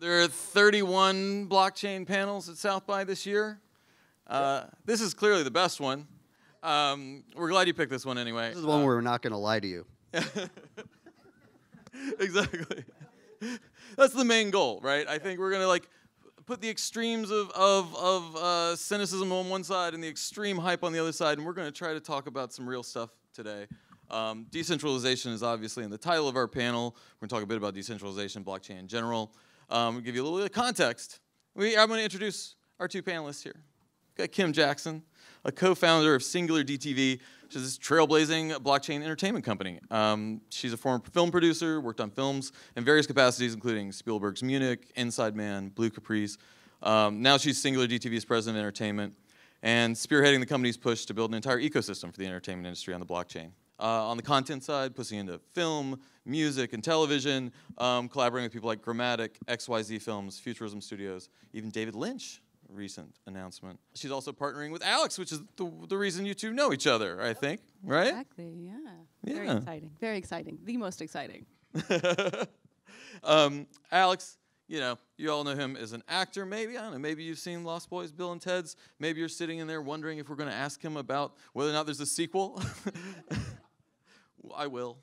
There are 31 blockchain panels at South by this year. This is clearly the best one. We're glad you picked this one anyway. This is the one where we're not going to lie to you. Exactly. That's the main goal, right? I think we're going to like put the extremes of cynicism on one side and the extreme hype on the other side, and we're going to try to talk about some real stuff today. Decentralization is obviously in the title of our panel. We're going to talk a bit about decentralization, blockchain in general. We'll give you a little bit of context. I'm going to introduce our two panelists here. We've got Kim Jackson, a co-founder of SingularDTV, which is this trailblazing blockchain entertainment company. She's a former film producer, worked on films in various capacities, including Spielberg's Munich, Inside Man, Blue Caprice. Now she's SingularDTV's president of entertainment and spearheading the company's push to build an entire ecosystem for the entertainment industry on the blockchain. On the content side, pushing into film, music, and television, collaborating with people like Grammatic, XYZ Films, Futurism Studios, even David Lynch, recent announcement. She's also partnering with Alex, which is the reason you two know each other, I think, right? Exactly, yeah. Very exciting, very exciting. The most exciting. Alex, you know, you all know him as an actor, maybe. I don't know, maybe you've seen Lost Boys, Bill and Ted's. Maybe you're sitting in there wondering if we're going to ask him about whether or not there's a sequel. I will.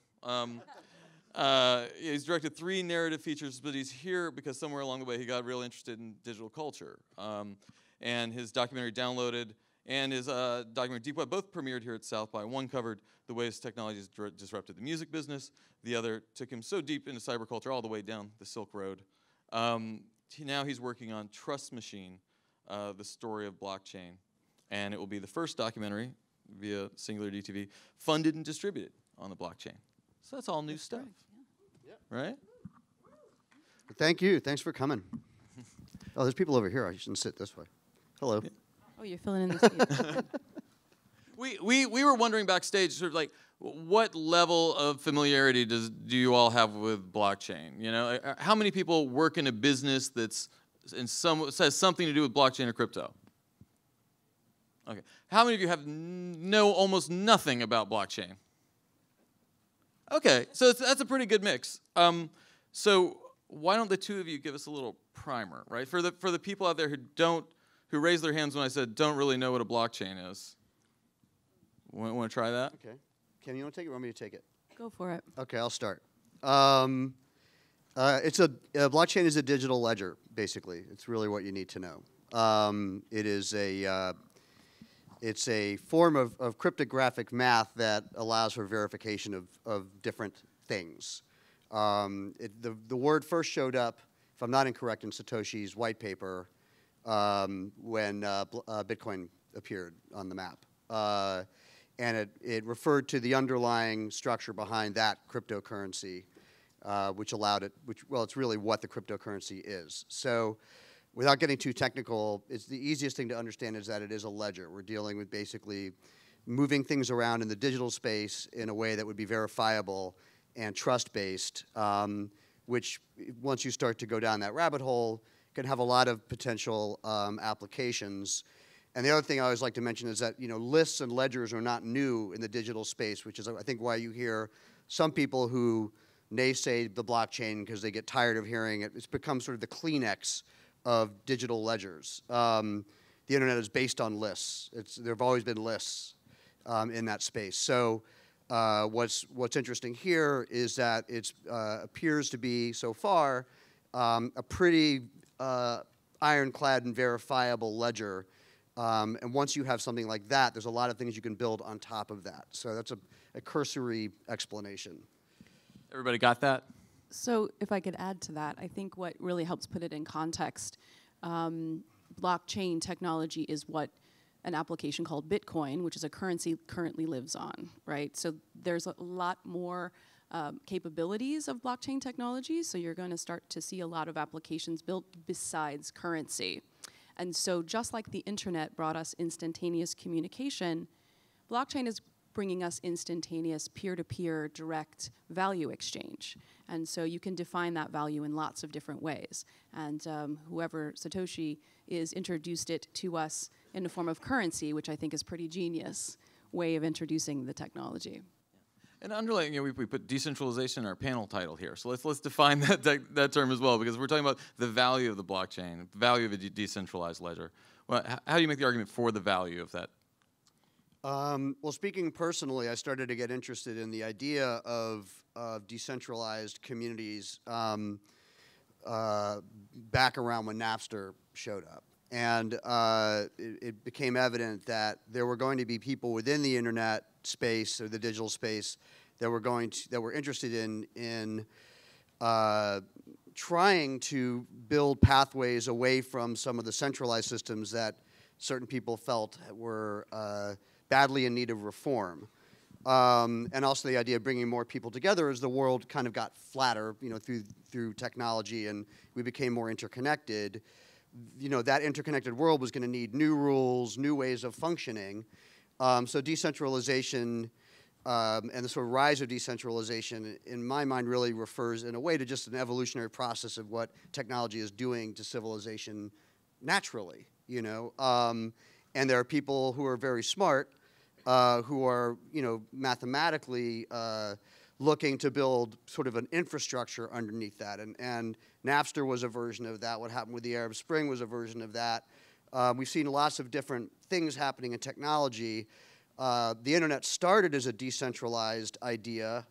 He's directed 3 narrative features, but he's here because somewhere along the way he got real interested in digital culture. And his documentary Downloaded and his documentary Deep Web both premiered here at South by. One covered the ways technology has disrupted the music business. The other took him so deep into cyberculture all the way down the Silk Road. Now he's working on Trust Machine, the story of blockchain. And it will be the first documentary via SingularDTV funded and distributed on the blockchain. So that's all new stuff, right? Thank you. Thanks for coming. Oh, there's people over here. I shouldn't sit this way. Hello. Yeah. Oh, you're filling in the seat. we were wondering backstage, sort of like, what level of familiarity do you all have with blockchain? You know, how many people work in a business that's says something to do with blockchain or crypto? Okay. How many of you know almost nothing about blockchain? Okay, so that's a pretty good mix. So why don't the two of you give us a little primer, right? For the people out there who raised their hands when I said don't really know what a blockchain is. Want to try that? Okay. Kim, you want to take it or want me to take it? Go for it. Okay, I'll start. Blockchain is a digital ledger, basically. It's really what you need to know. It is it's a form of cryptographic math that allows for verification of different things. The word first showed up, if I'm not incorrect, in Satoshi's white paper when Bitcoin appeared on the map. And it referred to the underlying structure behind that cryptocurrency, which allowed it, well, it's really what the cryptocurrency is. So without getting too technical, it's the easiest thing to understand is that it is a ledger. We're dealing with basically moving things around in the digital space in a way that would be verifiable and trust-based, which once you start to go down that rabbit hole, can have a lot of potential applications. And the other thing I always like to mention is that, you know, lists and ledgers are not new in the digital space, which is, I think, why you hear some people who naysay the blockchain because they get tired of hearing it. It's become sort of the Kleenex of digital ledgers. The internet is based on lists. There have always been lists in that space. So what's interesting here is that it appears to be, so far, a pretty ironclad and verifiable ledger. And once you have something like that, there's a lot of things you can build on top of that. So that's a cursory explanation. Everybody got that? So if I could add to that, I think what really helps put it in context, blockchain technology is what an application called Bitcoin, which is a currency, currently lives on, right? So there's a lot more capabilities of blockchain technology, so you're going to start to see a lot of applications built besides currency. And so just like the internet brought us instantaneous communication, blockchain is bringing us instantaneous peer-to-peer direct value exchange. And so you can define that value in lots of different ways. And whoever Satoshi is introduced it to us in the form of currency, which I think is pretty genius way of introducing the technology. And underlying, we put decentralization in our panel title here. So let's define that term as well, because we're talking about the value of the blockchain, the value of a decentralized ledger. Well, how do you make the argument for the value of that? Well, speaking personally, I started to get interested in the idea of decentralized communities back around when Napster showed up. And it became evident that there were going to be people within the internet space or the digital space that were interested in trying to build pathways away from some of the centralized systems that certain people felt were badly in need of reform. And also the idea of bringing more people together as the world kind of got flatter, through technology, and we became more interconnected. That interconnected world was going to need new rules, new ways of functioning. So decentralization and the sort of rise of decentralization, in my mind, really refers in a way to just an evolutionary process of what technology is doing to civilization naturally, And there are people who are very smart, who are, mathematically looking to build sort of an infrastructure underneath that. And Napster was a version of that. What happened with the Arab Spring was a version of that. We've seen lots of different things happening in technology. The internet started as a decentralized idea.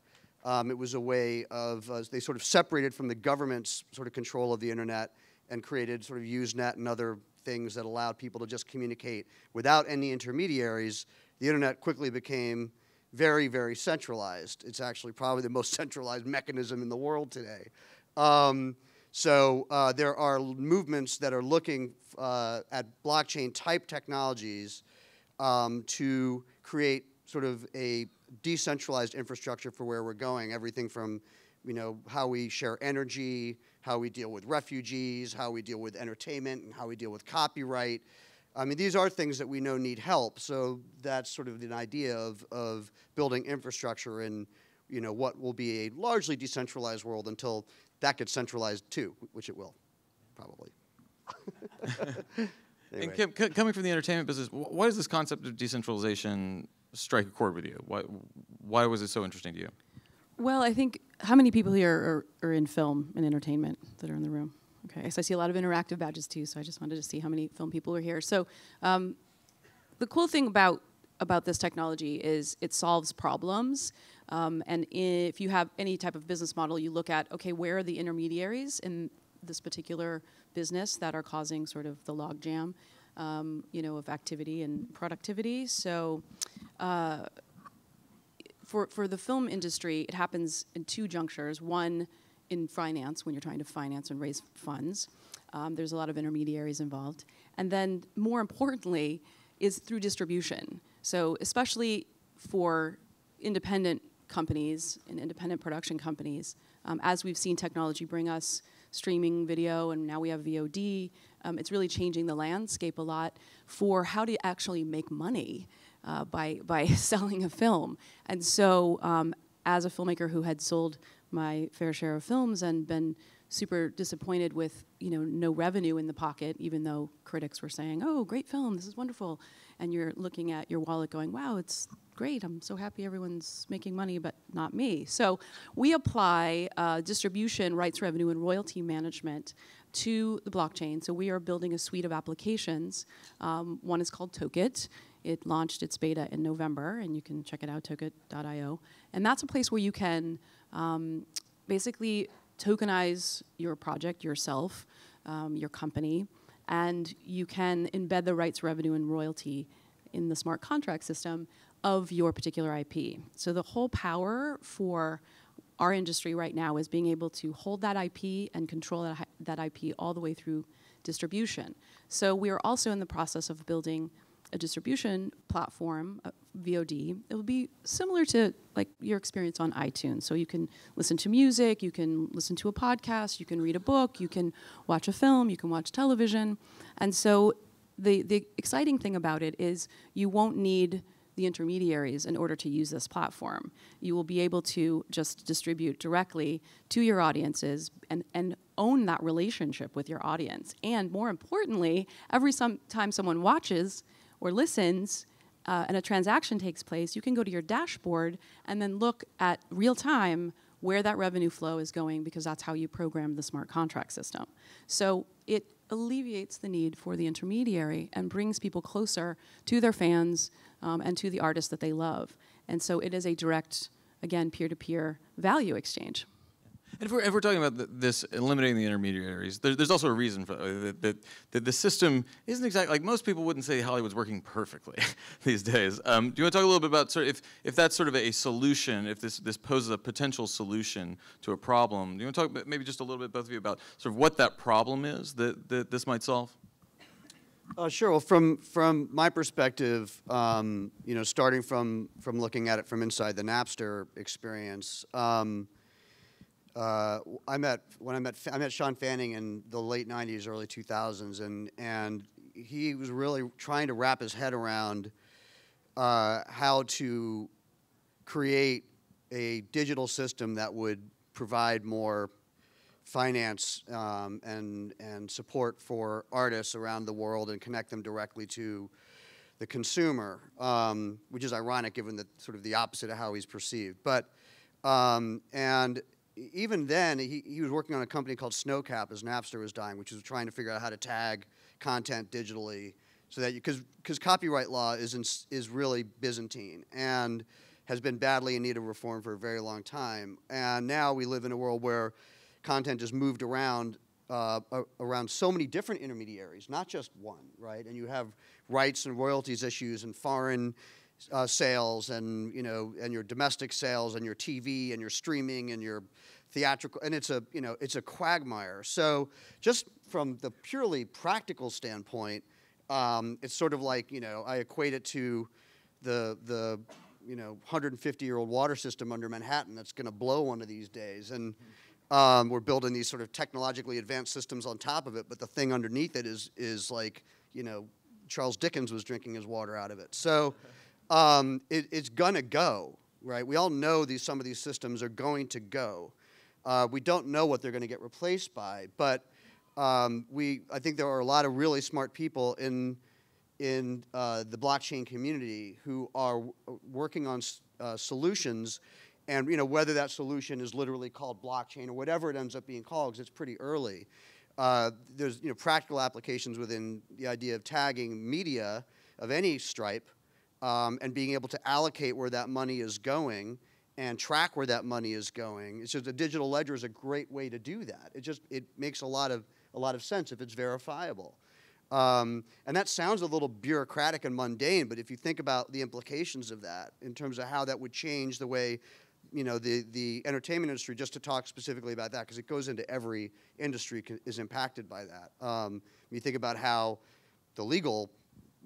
It was a way of, they sort of separated from the government's sort of control of the internet and created sort of Usenet and other things that allowed people to just communicate without any intermediaries. The internet quickly became very, very centralized. It's actually probably the most centralized mechanism in the world today. So there are movements that are looking at blockchain-type technologies to create sort of a decentralized infrastructure for where we're going. Everything from, how we share energy, how we deal with refugees, how we deal with entertainment, and how we deal with copyright. I mean, these are things that we know need help. So that's sort of an idea of building infrastructure in, what will be a largely decentralized world until that gets centralized too, which it will, probably. Anyway. And Kim, coming from the entertainment business, why does this concept of decentralization strike a chord with you? Why was it so interesting to you? Well, I think, how many people here are in film and entertainment that are in the room? Okay, so I see a lot of interactive badges too, so I just wanted to see how many film people are here. So the cool thing about this technology is it solves problems. And if you have any type of business model, you look at, okay, where are the intermediaries in this particular business that are causing sort of the logjam, of activity and productivity. So for the film industry, it happens in two junctures. One, in finance, when you're trying to finance and raise funds. There's a lot of intermediaries involved. And then, more importantly, is through distribution. So especially for independent companies and independent production companies, as we've seen technology bring us streaming video, and now we have VOD, it's really changing the landscape a lot for how to actually make money by selling a film. And so as a filmmaker who had sold my fair share of films and been super disappointed with no revenue in the pocket, even though critics were saying, oh, great film, this is wonderful. And you're looking at your wallet going, wow, it's great, I'm so happy everyone's making money, but not me. So we apply distribution, rights revenue, and royalty management to the blockchain. So we are building a suite of applications. One is called Toket. It launched its beta in November, and you can check it out, toket.io. And that's a place where you can basically tokenize your project, yourself, your company, and you can embed the rights, revenue, and royalty in the smart contract system of your particular IP. So the whole power for our industry right now is being able to hold that IP and control that IP all the way through distribution. So we are also in the process of building a distribution platform, VOD. It will be similar to like your experience on iTunes. So you can listen to music, you can listen to a podcast, you can read a book, you can watch a film, you can watch television. And so the exciting thing about it is you won't need the intermediaries in order to use this platform. You will be able to just distribute directly to your audiences and own that relationship with your audience. And more importantly, every time someone watches or listens, and a transaction takes place, you can go to your dashboard and then look at real time where that revenue flow is going, because that's how you program the smart contract system. So it alleviates the need for the intermediary and brings people closer to their fans and to the artists that they love. And so it is a direct, again, peer-to-peer value exchange. And if we're talking about this eliminating the intermediaries, there's also a reason for that the system isn't exactly, like most people wouldn't say Hollywood's working perfectly these days. Do you want to talk a little bit about sort of if that's sort of a solution, if this poses a potential solution to a problem? Do you want to talk maybe just a little bit, both of you, about sort of what that problem is that this might solve? Sure. Well, from my perspective, you know, starting from looking at it from inside the Napster experience. I met Sean Fanning in the late '90s, early 2000s, and he was really trying to wrap his head around how to create a digital system that would provide more finance and support for artists around the world and connect them directly to the consumer, which is ironic given that sort of the opposite of how he's perceived. But and even then, he was working on a company called Snowcap as Napster was dying, which was trying to figure out how to tag content digitally, so that because copyright law is really Byzantine and has been badly in need of reform for a very long time. And now we live in a world where content is moved around around so many different intermediaries, not just one, right? And you have rights and royalties issues and foreign sales, and and your domestic sales, and your TV, and your streaming, and your theatrical, and it's a quagmire. So just from the purely practical standpoint, it's sort of like I equate it to the 150-year-old water system under Manhattan that's going to blow one of these days, and we're building these sort of technologically advanced systems on top of it, but the thing underneath it is like Charles Dickens was drinking his water out of it. So it's gonna go, right? We all know some of these systems are going to go. We don't know what they're going to get replaced by, but I think there are a lot of really smart people in the blockchain community who are working on solutions, and whether that solution is literally called blockchain or whatever it ends up being called, because it's pretty early. There's practical applications within the idea of tagging media of any stripe. And being able to allocate where that money is going and track where that money is going. It's just a digital ledger is a great way to do that. It makes a lot of sense if it's verifiable. And that sounds a little bureaucratic and mundane, but if you think about the implications of that in terms of how that would change the way the entertainment industry, just to talk specifically about that, because it goes into every industry is impacted by that. You think about how the legal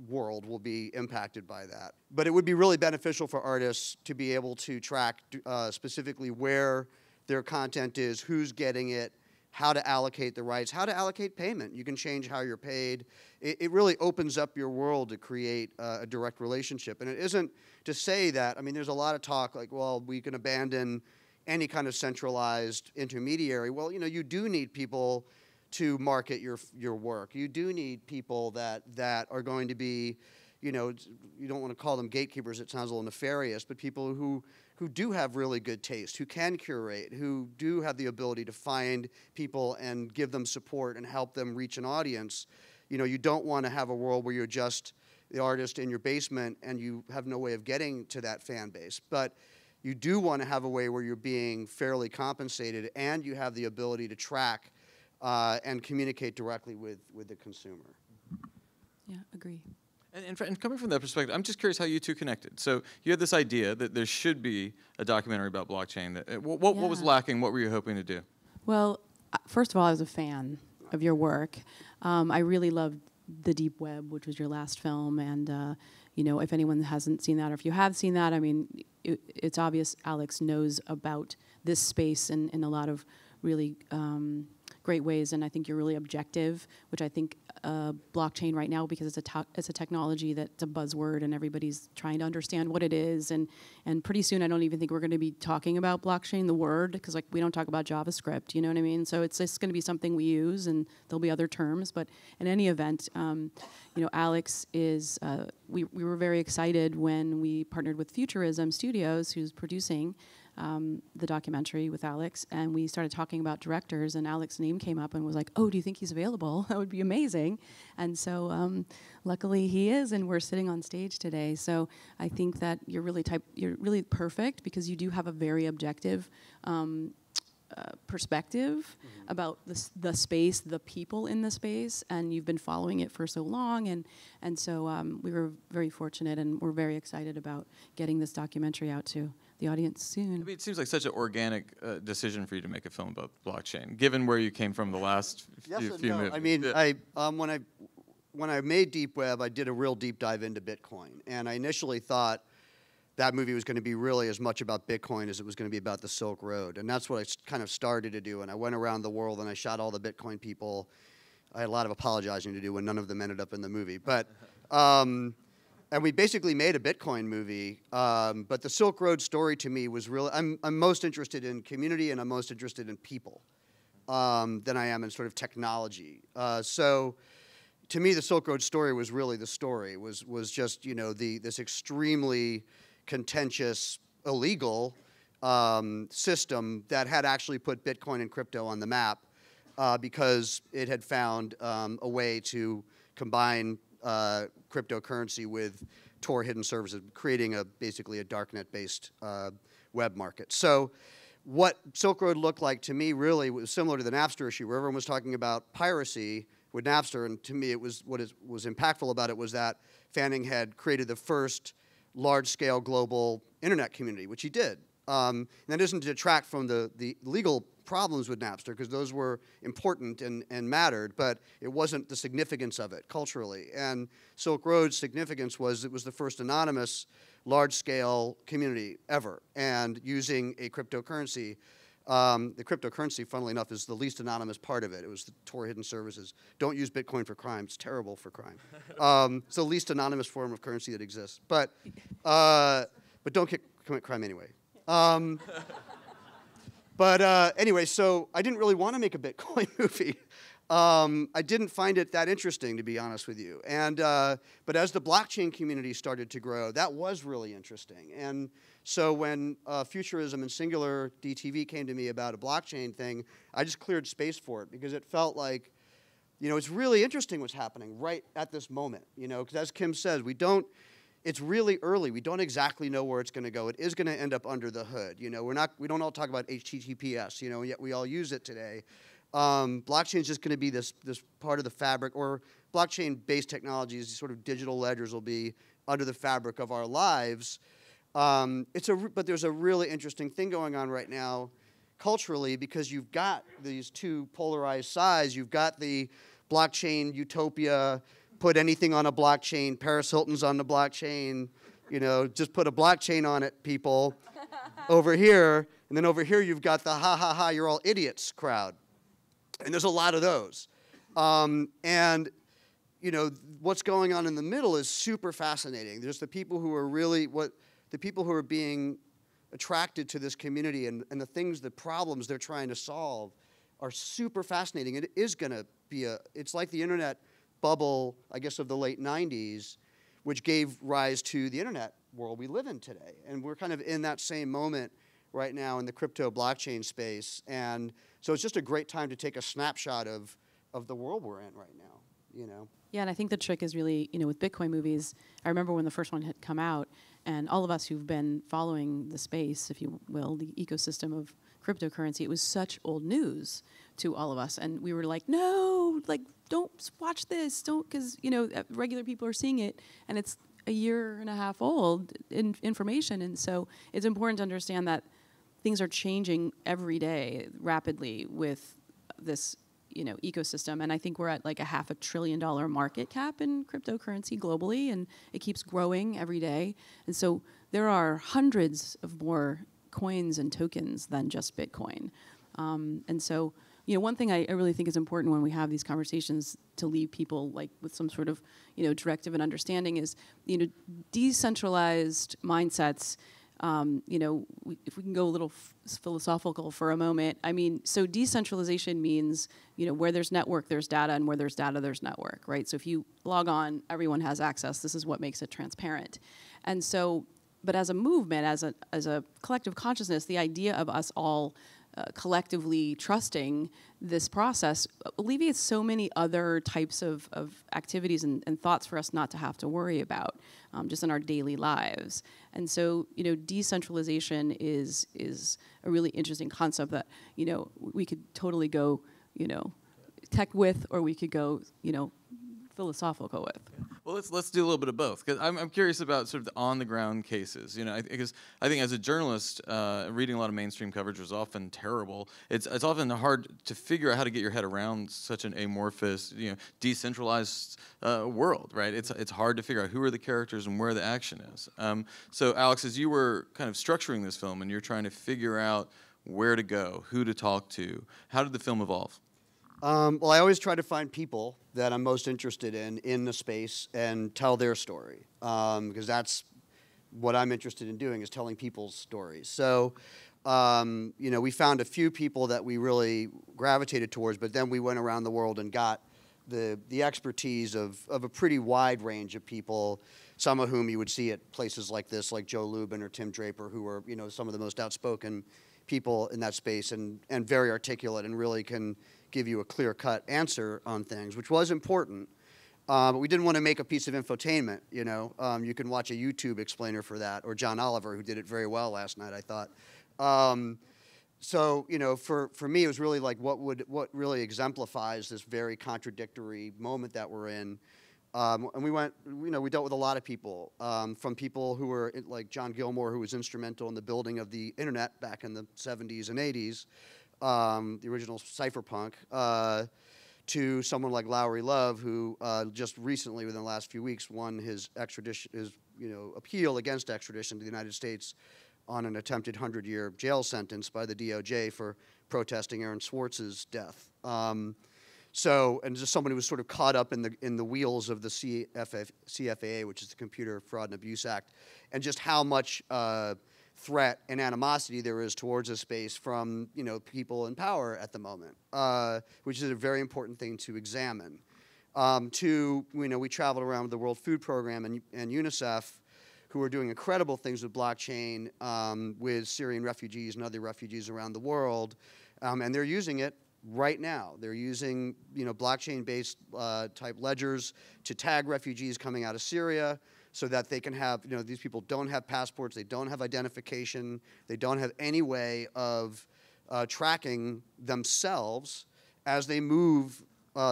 world will be impacted by that. But it would be really beneficial for artists to be able to track specifically where their content is, who's getting it, how to allocate the rights, how to allocate payment. You can change how you're paid. It really opens up your world to create a direct relationship. And it isn't to say that, there's a lot of talk like, well, we can abandon any kind of centralized intermediary. Well, you do need people to market your work. You do need people that are going to be, you don't want to call them gatekeepers, it sounds a little nefarious, but people who do have really good taste, who can curate, who do have the ability to find people and give them support and help them reach an audience. You don't want to have a world where you're just the artist in your basement and you have no way of getting to that fan base. But you do want to have a way where you're being fairly compensated and you have the ability to track and communicate directly with the consumer. Yeah, agree. And coming from that perspective, I'm just curious how you two connected. So you had this idea that there should be a documentary about blockchain. What was lacking? What were you hoping to do? Well, first of all, I was a fan of your work. I really loved The Deep Web, which was your last film. And, if anyone hasn't seen that, or if you have seen that, it's obvious Alex knows about this space in a lot of really great ways. And I think you're really objective, which I think blockchain right now, because it's a technology that's a buzzword and everybody's trying to understand what it is. And pretty soon, I don't even think we're going to be talking about blockchain, the word, because like we don't talk about JavaScript, you know what I mean? So it's just going to be something we use, and there'll be other terms. But in any event, you know, Alex is, we were very excited when we partnered with Futurism Studios, who's producing the documentary with Alex, and we started talking about directors, and Alex's name came up and was like, oh, do you think he's available? That would be amazing. And so luckily he is, and we're sitting on stage today. So I think that you're really perfect, because you do have a very objective perspective about the space, the people in the space, and you've been following it for so long, and so we were very fortunate, and we're very excited about getting this documentary out to the audience soon. I mean, it seems like such an organic decision for you to make a film about blockchain, given where you came from the last few movies. I mean, yeah. When I made Deep Web, I did a real deep dive into Bitcoin, and I initially thought that movie was going to be really as much about Bitcoin as it was going to be about the Silk Road. And that's what I kind of started to do. And I went around the world and I shot all the Bitcoin people. I had a lot of apologizing to do when none of them ended up in the movie. But, and we basically made a Bitcoin movie. But the Silk Road story to me was really, I'm most interested in community, and I'm most interested in people than I am in sort of technology. So to me, the Silk Road story was really the story, was just, you know, this extremely contentious, illegal system that had actually put Bitcoin and crypto on the map because it had found a way to combine cryptocurrency with Tor hidden services, creating basically a darknet-based web market. So what Silk Road looked like to me really was similar to the Napster issue, where everyone was talking about piracy with Napster, and to me, was impactful about it was that Fanning had created the first large-scale global internet community, which he did. And that isn't to detract from the legal problems with Napster, because those were important and mattered, but it wasn't the significance of it culturally. And Silk Road's significance was it was the first anonymous large-scale community ever, and using a cryptocurrency. The cryptocurrency, funnily enough, is the least anonymous part of it. It was the Tor hidden services. Don't use Bitcoin for crime. It's terrible for crime. It's the least anonymous form of currency that exists. But don't commit crime anyway. Anyway, so I didn't really want to make a Bitcoin movie. I didn't find it that interesting, to be honest with you. And but as the blockchain community started to grow, that was really interesting. And so when Futurism and SingularDTV came to me about a blockchain thing, I just cleared space for it, because it felt like, you know, it's really interesting what's happening right at this moment. You know, because as Kim says, it's really early. We don't exactly know where it's going to go. It is going to end up under the hood. You know, we don't all talk about HTTPS. You know, yet we all use it today. Blockchain is just going to be this part of the fabric, or blockchain-based technologies, sort of digital ledgers, will be under the fabric of our lives. But there's a really interesting thing going on right now culturally, because you've got these two polarized sides. You've got the blockchain utopia, put anything on a blockchain, Paris Hilton's on the blockchain, you know, just put a blockchain on it, people, over here. And then over here you've got the ha ha ha, you're all idiots crowd. And there's a lot of those. And you know, what's going on in the middle is super fascinating. There's the people who are really the people who are being attracted to this community, and the problems they're trying to solve are super fascinating. It is going to be it's like the internet bubble, I guess, of the late 90s, which gave rise to the internet world we live in today. And we're kind of in that same moment right now in the crypto blockchain space. And so it's just a great time to take a snapshot of the world we're in right now, you know. Yeah, and I think the trick is really, you know, with Bitcoin movies, I remember when the first one had come out, and all of us who've been following the space, if you will, the ecosystem of cryptocurrency, it was such old news to all of us. And we were like, no, like, don't watch this, because, you know, regular people are seeing it, and it's a year and a half old information. And so it's important to understand that things are changing every day rapidly with this, you know, ecosystem. And I think we're at like a $500 billion market cap in cryptocurrency globally, and it keeps growing every day. And so there are hundreds of more coins and tokens than just Bitcoin. And so, one thing I really think is important when we have these conversations to leave people like with some sort of, directive and understanding is, decentralized mindsets. If we can go a little philosophical for a moment, so decentralization means, where there's network, there's data, and where there's data, there's network, right? So if you log on, everyone has access. This is what makes it transparent. And so, but as a movement, as a collective consciousness, the idea of us all collectively trusting this process alleviates so many other types of activities and thoughts for us not to have to worry about just in our daily lives. And so, decentralization is a really interesting concept that, we could totally go, tech with, or we could go, philosophical with. Well, let's do a little bit of both, because I'm curious about sort of the on-the-ground cases. Because I think as a journalist, reading a lot of mainstream coverage was often terrible. It's often hard to figure out how to get your head around such an amorphous, decentralized world, right? It's hard to figure out who are the characters and where the action is. So, Alex, as you were kind of structuring this film and you're trying to figure out where to go, who to talk to, how did the film evolve? Well, I always try to find people that I'm most interested in the space and tell their story, because that's what I'm interested in doing, is telling people's stories. So, we found a few people that we really gravitated towards, but then we went around the world and got the expertise of a pretty wide range of people, some of whom you would see at places like this, like Joe Lubin or Tim Draper, who are, some of the most outspoken people in that space and very articulate and really can give you a clear-cut answer on things, which was important. But we didn't want to make a piece of infotainment, You can watch a YouTube explainer for that, or John Oliver, who did it very well last night, I thought. So, for me, it was really like what really exemplifies this very contradictory moment that we're in. And we dealt with a lot of people, from people who were like John Gilmore, who was instrumental in the building of the internet back in the 70s and 80s, the original cypherpunk, to someone like Lowry Love, who just recently, within the last few weeks, won his appeal against extradition to the United States on an attempted 100-year jail sentence by the DOJ for protesting Aaron Swartz's death. And just someone who was sort of caught up in the wheels of the CFAA, which is the Computer Fraud and Abuse Act, and just how much threat and animosity there is towards a space from people in power at the moment, which is a very important thing to examine. We traveled around with the World Food Program and UNICEF, who are doing incredible things with blockchain with Syrian refugees and other refugees around the world, and they're using it right now. They're using blockchain-based type ledgers to tag refugees coming out of Syria, so that they can have, these people don't have passports, they don't have identification, they don't have any way of tracking themselves as they move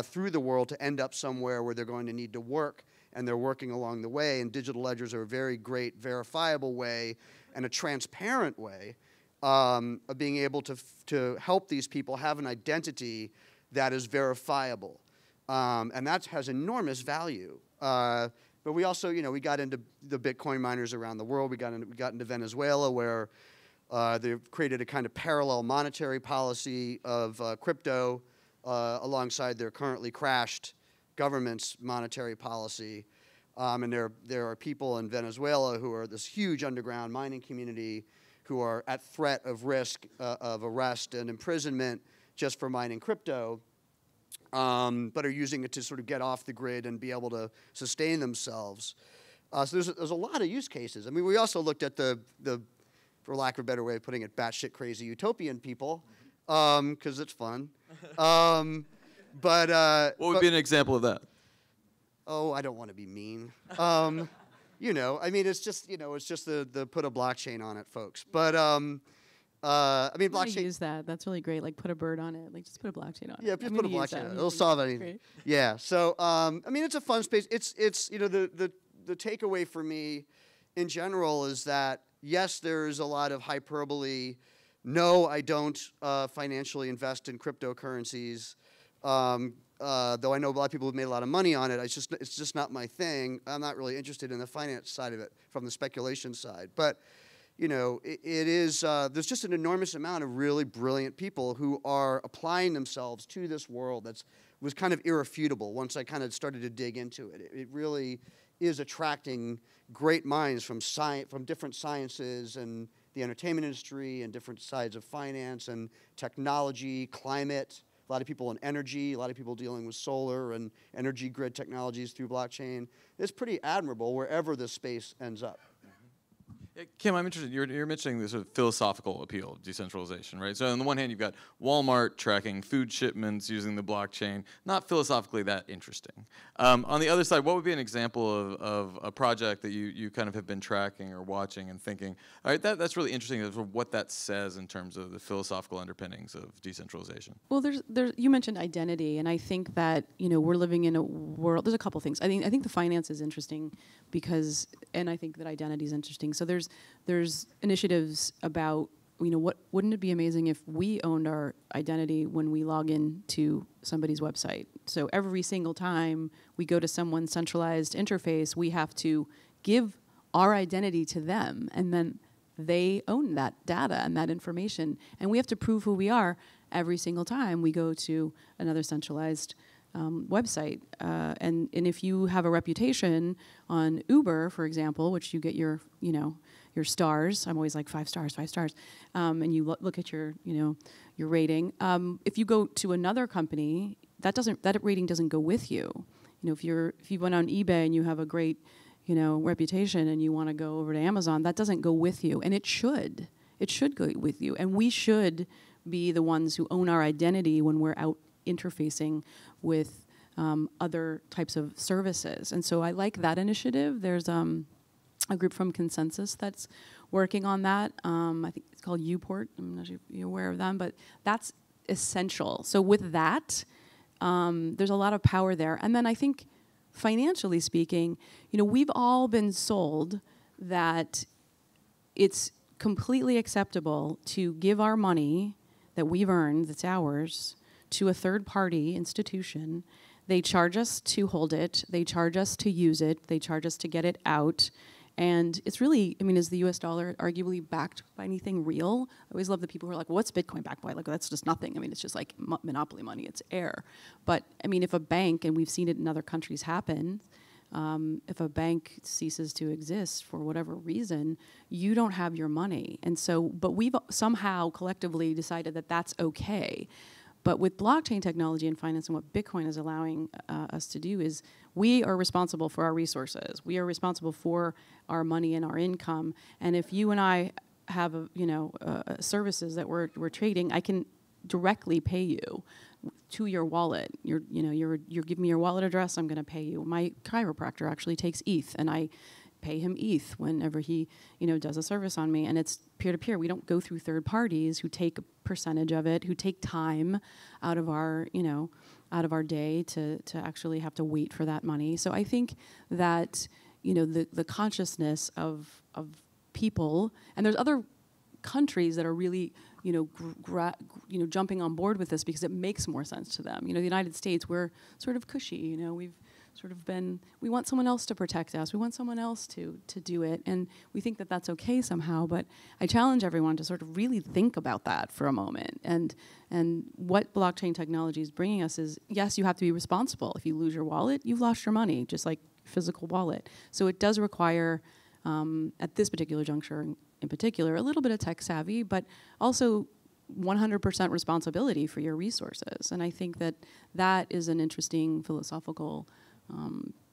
through the world to end up somewhere where they're going to need to work, and they're working along the way, and digital ledgers are a very great verifiable way and a transparent way of being able to help these people have an identity that is verifiable. And that has enormous value. But we also, we got into the Bitcoin miners around the world. We got into Venezuela, where they've created a kind of parallel monetary policy of crypto alongside their currently crashed government's monetary policy. And there are people in Venezuela who are this huge underground mining community who are at threat of risk of arrest and imprisonment just for mining crypto. But are using it to sort of get off the grid and be able to sustain themselves. So there's a lot of use cases. We also looked at the for lack of a better way of putting it, batshit crazy utopian people, because it's fun. What would be an example of that? Oh, I don't want to be mean. It's just the put a blockchain on it, folks. But blockchain. Use that. That's really great. Like, put a bird on it. Like, just put a blockchain on it. Yeah, just put a blockchain on it. It'll solve anything. Great. Yeah. So, it's a fun space. It's the takeaway for me, in general, is that yes, there's a lot of hyperbole. No, I don't financially invest in cryptocurrencies. Though I know a lot of people have made a lot of money on it. It's just not my thing. I'm not really interested in the finance side of it from the speculation side. But you know, it is, there's just an enormous amount of really brilliant people who are applying themselves to this world was kind of irrefutable once I kind of started to dig into it. It really is attracting great minds from different sciences and the entertainment industry and different sides of finance and technology, climate, a lot of people in energy, a lot of people dealing with solar and energy grid technologies through blockchain. It's pretty admirable wherever this space ends up. Kim, I'm interested. You're mentioning the sort of philosophical appeal of decentralization, right? So on the one hand, you've got Walmart tracking food shipments using the blockchain. Not philosophically that interesting. On the other side, what would be an example of a project that you kind of have been tracking or watching and thinking, all right, that's really interesting as for what that says in terms of the philosophical underpinnings of decentralization? Well, you mentioned identity, and I think that we're living in a world. There's a couple things. I think the finance is interesting because, and I think that identity is interesting. So there's initiatives about what wouldn't it be amazing if we owned our identity when we log in to somebody's website? So every single time we go to someone's centralized interface, we have to give our identity to them, and then they own that data and that information, and we have to prove who we are every single time we go to another centralized website. And if you have a reputation on Uber, for example, which you get your stars, I'm always like 5 stars, 5 stars, and you look at your rating. If you go to another company, that rating doesn't go with you. If you went on eBay and you have a great reputation and you want to go over to Amazon, that doesn't go with you, and it should go with you, and we should be the ones who own our identity when we're out interfacing with other types of services. And so I like that initiative. There's a group from Consensus that's working on that. I think it's called Uport. I'm not sure if you're aware of them, but that's essential. So with that, there's a lot of power there. And then I think financially speaking, we've all been sold that it's completely acceptable to give our money that we've earned, that's ours, to a third-party institution. They charge us to hold it. They charge us to use it. They charge us to get it out. And it's really, is the US dollar arguably backed by anything real? I always love the people who are like, well, what's Bitcoin backed by? Like, that's just nothing. It's just like monopoly money. It's air. But, if a bank, and we've seen it in other countries happen, if a bank ceases to exist for whatever reason, you don't have your money. And so, but we've somehow collectively decided that that's okay. But with blockchain technology and finance, and what Bitcoin is allowing us to do is we are responsible for our resources. We are responsible for our money and our income. And if you and I have services that we're trading, I can directly pay you to your wallet. You're giving me your wallet address, I'm going to pay you. My chiropractor actually takes ETH, and I pay him ETH whenever he, does a service on me. And it's peer-to-peer. We don't go through third parties who take a percentage of it, who take time out of our day to actually have to wait for that money. So I think that, the consciousness of people, and there's other countries that are really, jumping on board with this because it makes more sense to them. The United States, we're sort of cushy. We've sort of we want someone else to protect us. We want someone else to do it, and we think that that's okay somehow. But I challenge everyone to sort of really think about that for a moment. And what blockchain technology is bringing us is, yes, you have to be responsible. If you lose your wallet, you've lost your money, just like physical wallet. So it does require, at this particular juncture in particular, a little bit of tech savvy, but also 100% responsibility for your resources. And I think that that is an interesting philosophical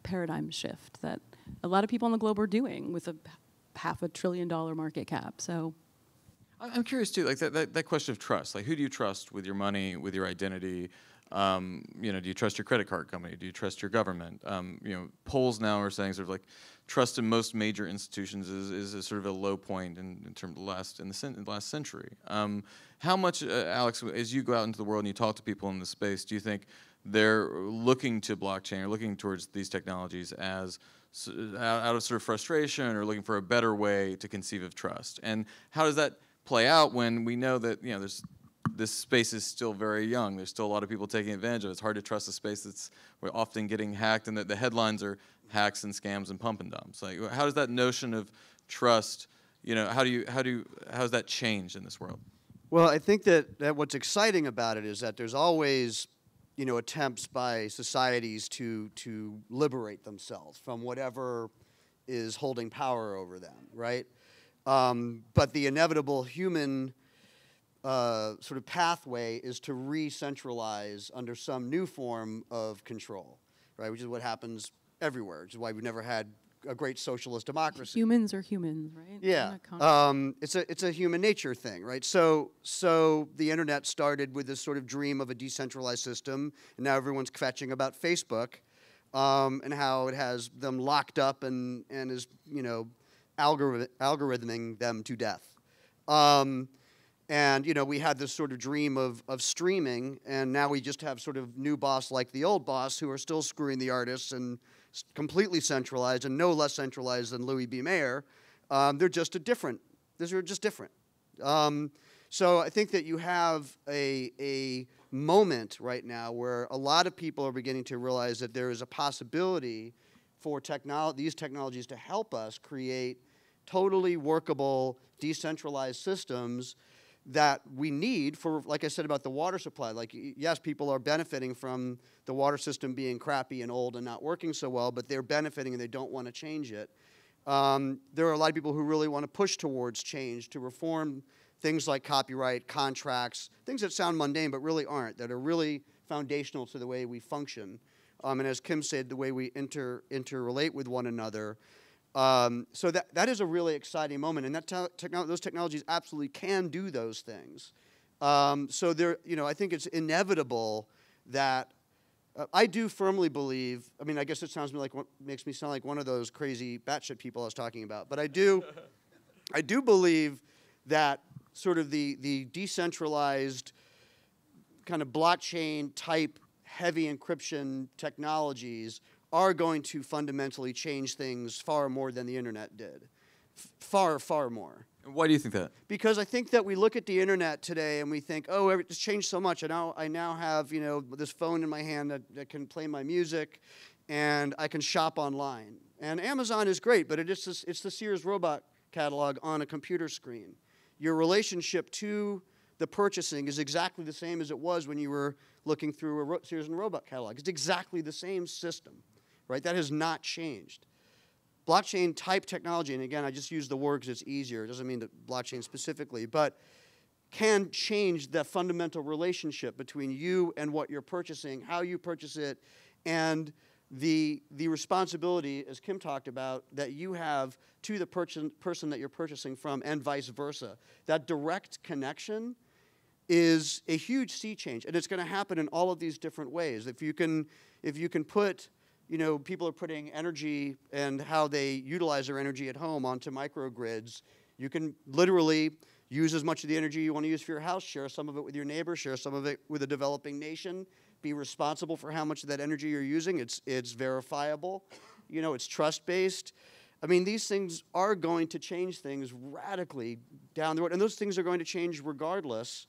paradigm shift that a lot of people on the globe are doing with a $500 billion market cap. So I'm curious too, like that question of trust. Like, who do you trust with your money, with your identity? Do you trust your credit card company? Do you trust your government? Polls now are saying sort of like trust in most major institutions is a sort of a low point in terms of the last century. How much, Alex, as you go out into the world and you talk to people in the space, do you think they're looking to blockchain or looking towards these technologies as out of sort of frustration or looking for a better way to conceive of trust? And how does that play out when we know that this space is still very young? There's still a lot of people taking advantage of it. It's hard to trust a space that's we're often getting hacked, and that the headlines are hacks and scams and pump and dumps. Like, how does that notion of trust you know, how's that changed in this world? Well, I think that what's exciting about it is that there's always, you know, attempts by societies to liberate themselves from whatever is holding power over them, right? But the inevitable human sort of pathway is to re-centralize under some new form of control, right? Which is what happens everywhere, which is why we've never had a great socialist democracy. Humans are humans, right? Yeah, it's a human nature thing, right? So the internet started with this sort of dream of a decentralized system, and now everyone's kvetching about Facebook, and how it has them locked up and is, you know, algorithming them to death. And, you know, we had this sort of dream of streaming, and now we just have sort of new boss like the old boss who are still screwing the artists and completely centralized and no less centralized than Louis B. Mayer. They're just different. They're just different. So I think that you have a moment right now where a lot of people are beginning to realize that there is a possibility for these technologies to help us create totally workable, decentralized systems that we need for, like I said about the water supply. Like, yes, people are benefiting from the water system being crappy and old and not working so well, but they're benefiting and they don't want to change it. There are a lot of people who really want to push towards change, to reform things like copyright, contracts, things that sound mundane but really aren't, that are really foundational to the way we function. And as Kim said, the way we interrelate with one another. So that is a really exciting moment, and those technologies absolutely can do those things. So there, you know, I think it's inevitable that I do firmly believe. I mean, I guess it makes me sound like one of those crazy batshit people I was talking about. But I do believe that sort of the decentralized kind of blockchain type heavy encryption technologies are going to fundamentally change things far more than the internet did. Far, far more. Why do you think that? Because I think that we look at the internet today and we think, oh, it's changed so much. I now have, you know, this phone in my hand that can play my music, and I can shop online. And Amazon is great, but it's the Sears robot catalog on a computer screen. Your relationship to the purchasing is exactly the same as it was when you were looking through a Sears and Roebuck catalog. It's exactly the same system. Right? That has not changed. Blockchain type technology, and again, I just use the word because it's easier. It doesn't mean that blockchain specifically, but can change the fundamental relationship between you and what you're purchasing, how you purchase it, and the responsibility, as Kim talked about, that you have to the person that you're purchasing from, and vice versa. That direct connection is a huge sea change, and it's going to happen in all of these different ways. If you can put, you know, people are putting energy and how they utilize their energy at home onto microgrids. You can literally use as much of the energy you want to use for your house, share some of it with your neighbor, share some of it with a developing nation, be responsible for how much of that energy you're using. It's verifiable. You know, it's trust-based. I mean, these things are going to change things radically down the road, and those things are going to change regardless.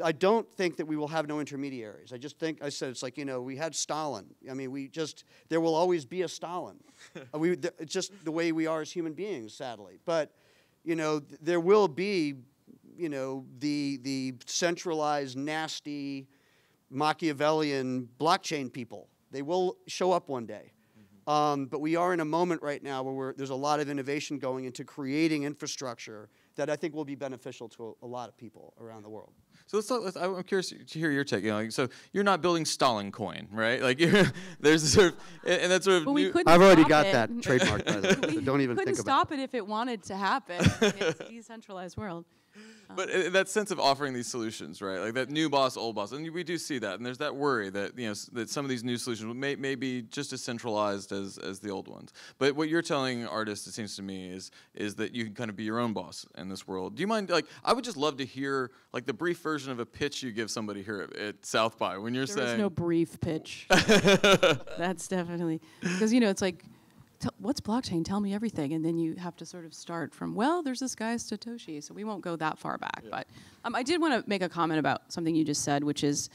I don't think that we will have no intermediaries. I said it's like, you know, we had Stalin. I mean, there will always be a Stalin. It's just the way we are as human beings, sadly. But, you know, there will be, you know, the centralized, nasty, Machiavellian blockchain people. They will show up one day. But we are in a moment right now where there's a lot of innovation going into creating infrastructure that I think will be beneficial to a lot of people around the world. So I'm curious to hear your take. You know, so you're not building Stalin coin, right? Like there's this sort of, and that's sort of. But we couldn't I've already stop got it. that trademark. By the way. So don't even think about it. Couldn't stop it if it wanted to happen. It's a decentralized world. But that sense of offering these solutions, right? Like that new boss, old boss, and we do see that, and there's that worry that, you know, that some of these new solutions may be just as centralized as the old ones. But what you're telling artists, it seems to me, is that you can kind of be your own boss in this world. Do you mind? Like, I would just love to hear like the brief version of a pitch you give somebody here at South by when you're saying. There is no brief pitch. That's definitely, because, you know, it's like, what's blockchain? Tell me everything. And then you have to sort of start from, well, there's this guy, Satoshi, so we won't go that far back. Yeah. But I did want to make a comment about something you just said, which is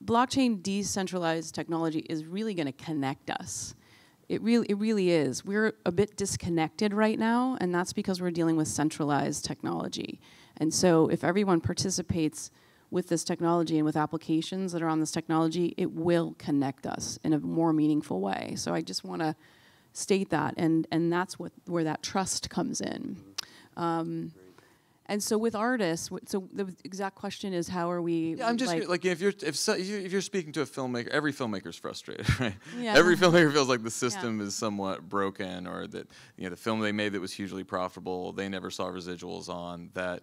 blockchain decentralized technology is really going to connect us. It really is. We're a bit disconnected right now, and that's because we're dealing with centralized technology. And so if everyone participates with this technology and with applications that are on this technology, it will connect us in a more meaningful way. So I just want to state that, and that's where that trust comes in. And so with artists, so the exact question is, how are we? Yeah, I'm just like if you're speaking to a filmmaker, every filmmaker's frustrated, right? Yeah. Every filmmaker feels like the system is somewhat broken, or that the film they made that was hugely profitable, they never saw residuals on. That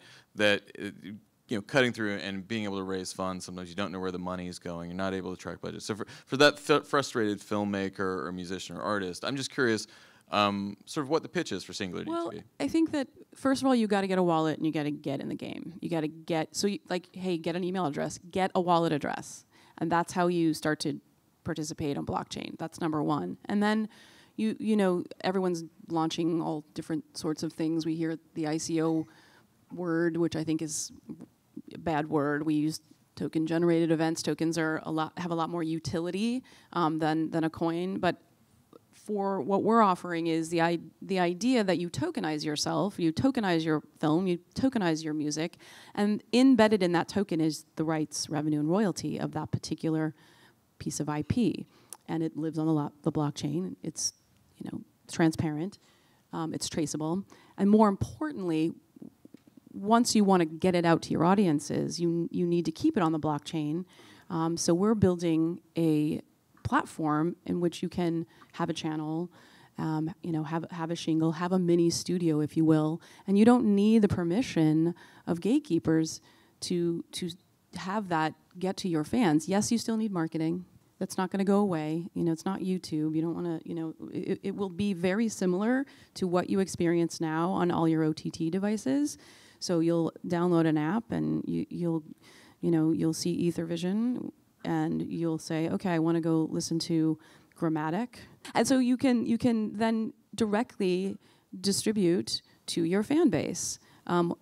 cutting through and being able to raise funds, sometimes you don't know where the money is going. You're not able to track budgets. So for that frustrated filmmaker or musician or artist, I'm just curious. Sort of what the pitch is for SingularDTV. Well, I think that first of all, you got to get a wallet and you got to get in the game. You got to get hey, get an email address, get a wallet address, and that's how you start to participate on blockchain. That's number one. And then you know everyone's launching all different sorts of things. We hear the ICO word, which I think is a bad word. We use token generated events. Tokens are have a lot more utility than a coin, but for what we're offering is the idea that you tokenize yourself, you tokenize your film, you tokenize your music, and embedded in that token is the rights, revenue, and royalty of that particular piece of IP, and it lives on the blockchain. It's transparent, it's traceable, and more importantly, once you want to get it out to your audiences, you need to keep it on the blockchain. So we're building a platform in which you can have a channel, have a shingle, have a mini studio, if you will, and you don't need the permission of gatekeepers to have that get to your fans. Yes, you still need marketing. That's not going to go away. It's not YouTube. You don't want to. It will be very similar to what you experience now on all your OTT devices. So you'll download an app and you'll see EtherVision. And you'll say, okay, I want to go listen to Grammatic. And so you can then directly distribute to your fan base. And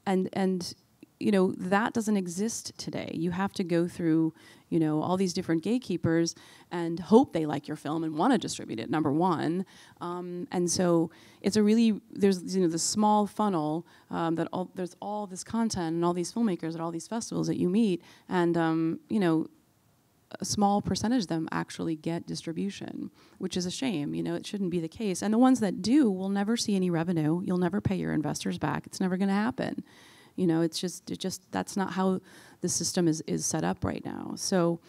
that doesn't exist today. You have to go through, all these different gatekeepers and hope they like your film and want to distribute it, number one. And so it's there's the small funnel there's all this content and all these filmmakers at all these festivals that you meet. And, a small percentage of them actually get distribution, which is a shame. It shouldn't be the case. And the ones that do will never see any revenue. You'll never pay your investors back. It's never going to happen. It's just that's not how the system is set up right now. So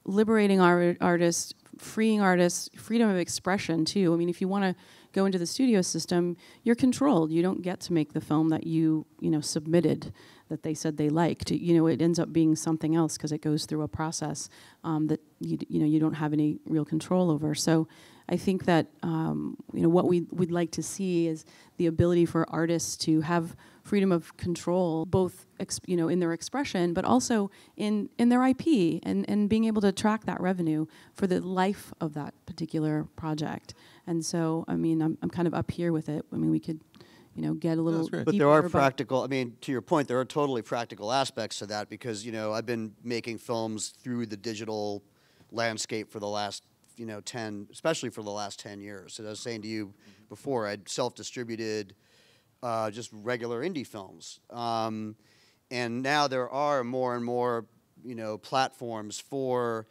liberating artists, freeing artists, freedom of expression too. I mean, if you want to go into the studio system, you're controlled. You don't get to make the film that you submitted, that they said they liked. It ends up being something else because it goes through a process that you don't have any real control over. So I think that what we'd like to see is the ability for artists to have freedom of control, both in their expression, but also in their IP, and being able to track that revenue for the life of that particular project. And so, I mean, I'm kind of up here with it. I mean, we could get a little deeper. But there are practical, I mean, to your point, there are totally practical aspects to that because, I've been making films through the digital landscape for the last, especially for the last 10 years. As I was saying to you before, I'd self-distributed just regular indie films. And now there are more and more, platforms for,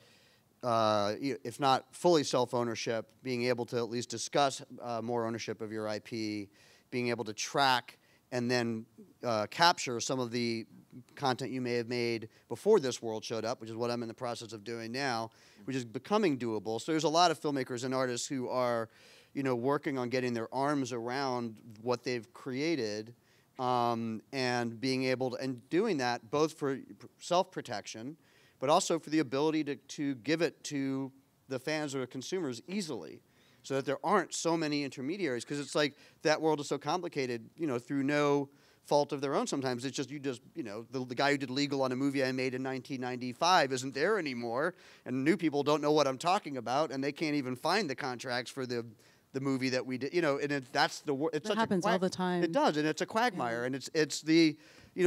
if not fully self-ownership, being able to at least discuss more ownership of your IP, being able to track and then capture some of the content you may have made before this world showed up, which is what I'm in the process of doing now, which is becoming doable. So there's a lot of filmmakers and artists who are, working on getting their arms around what they've created and being able to, and doing that both for self-protection, but also for the ability to give it to the fans or the consumers easily, so that there aren't so many intermediaries, because it's like that world is so complicated, through no fault of their own sometimes. It's just, the guy who did legal on a movie I made in 1995 isn't there anymore, and new people don't know what I'm talking about, and they can't even find the contracts for the movie that we did, and that's the it's that happens all the time. It does, and it's a quagmire, and it's the